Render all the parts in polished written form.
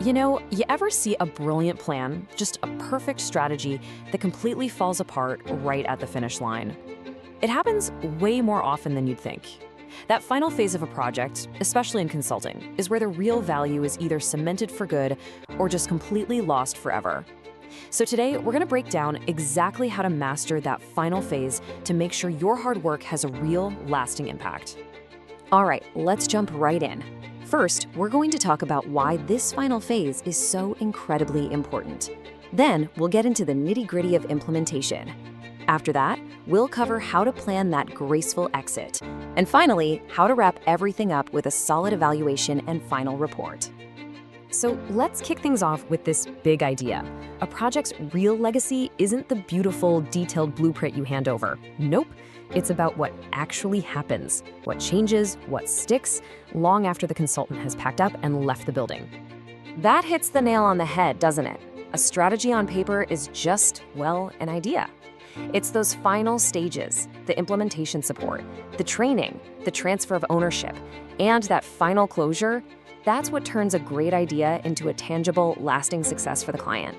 You ever see a brilliant plan, just a perfect strategy that completely falls apart right at the finish line? It happens way more often than you'd think. That final phase of a project, especially in consulting, is where the real value is either cemented for good or just completely lost forever. So today, we're going to break down exactly how to master that final phase to make sure your hard work has a real, lasting impact. All right, let's jump right in. First, we're going to talk about why this final phase is so incredibly important. Then, we'll get into the nitty-gritty of implementation. After that, we'll cover how to plan that graceful exit. And finally, how to wrap everything up with a solid evaluation and final report. So let's kick things off with this big idea. A project's real legacy isn't the beautiful, detailed blueprint you hand over. Nope. It's about what actually happens, what changes, what sticks, long after the consultant has packed up and left the building. That hits the nail on the head, doesn't it? A strategy on paper is just, well, an idea. It's those final stages, the implementation support, the training, the transfer of ownership, and that final closure. That's what turns a great idea into a tangible, lasting success for the client.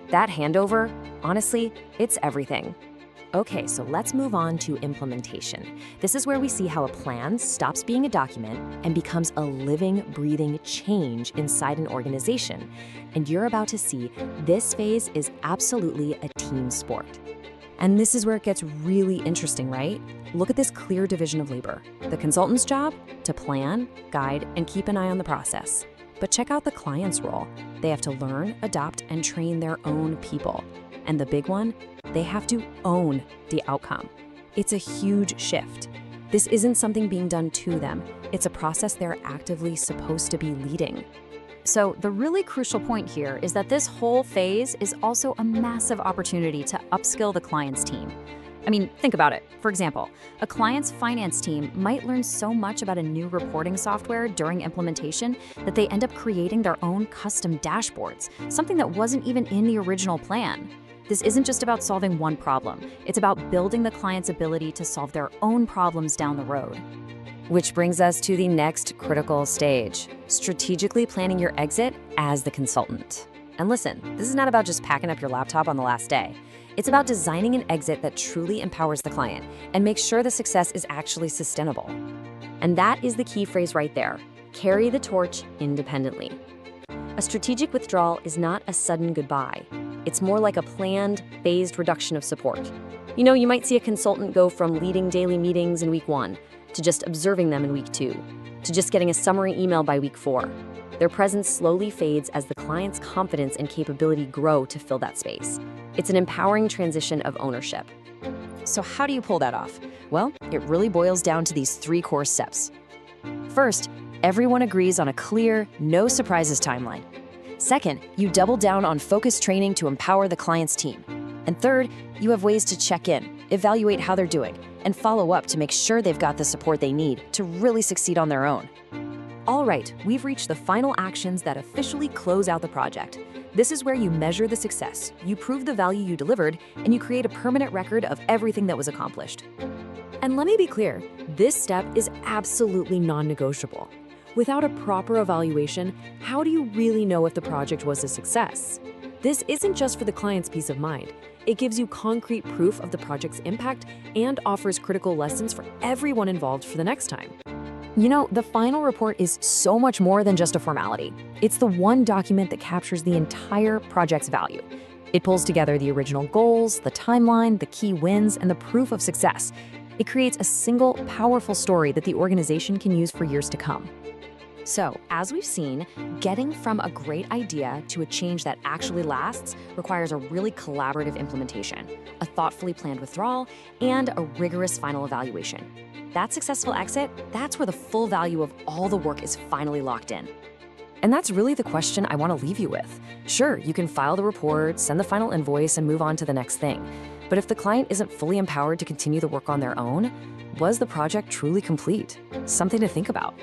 That handover, honestly, it's everything. Okay, so let's move on to implementation. This is where we see how a plan stops being a document and becomes a living, breathing change inside an organization. And you're about to see this phase is absolutely a team sport. And this is where it gets really interesting, right? Look at this clear division of labor. The consultant's job? To plan, guide, and keep an eye on the process. But check out the client's role. They have to learn, adopt, and train their own people. And the big one, they have to own the outcome. It's a huge shift. This isn't something being done to them. It's a process they're actively supposed to be leading. So the really crucial point here is that this whole phase is also a massive opportunity to upskill the client's team. I mean, think about it. For example, a client's finance team might learn so much about a new reporting software during implementation that they end up creating their own custom dashboards, something that wasn't even in the original plan. This isn't just about solving one problem. It's about building the client's ability to solve their own problems down the road. Which brings us to the next critical stage, strategically planning your exit as the consultant. And listen, this is not about just packing up your laptop on the last day. It's about designing an exit that truly empowers the client and makes sure the success is actually sustainable. And that is the key phrase right there. Carry the torch independently. A strategic withdrawal is not a sudden goodbye. It's more like a planned, phased reduction of support. You might see a consultant go from leading daily meetings in week 1 to just observing them in week 2, to just getting a summary email by week 4. Their presence slowly fades as the client's confidence and capability grow to fill that space. It's an empowering transition of ownership. So how do you pull that off? Well, it really boils down to these 3 core steps. First, everyone agrees on a clear, no surprises timeline. Second, you double down on focused training to empower the client's team. And third, you have ways to check in, evaluate how they're doing, and follow up to make sure they've got the support they need to really succeed on their own. All right, we've reached the final actions that officially close out the project. This is where you measure the success, you prove the value you delivered, and you create a permanent record of everything that was accomplished. And let me be clear, this step is absolutely non-negotiable. Without a proper evaluation, how do you really know if the project was a success? This isn't just for the client's peace of mind. It gives you concrete proof of the project's impact and offers critical lessons for everyone involved for the next time. The final report is so much more than just a formality. It's the one document that captures the entire project's value. It pulls together the original goals, the timeline, the key wins, and the proof of success. It creates a single, powerful story that the organization can use for years to come. So, as we've seen, getting from a great idea to a change that actually lasts requires a really collaborative implementation, a thoughtfully planned withdrawal, and a rigorous final evaluation. That successful exit, that's where the full value of all the work is finally locked in. And that's really the question I want to leave you with. Sure, you can file the report, send the final invoice, and move on to the next thing. But if the client isn't fully empowered to continue the work on their own, was the project truly complete? Something to think about.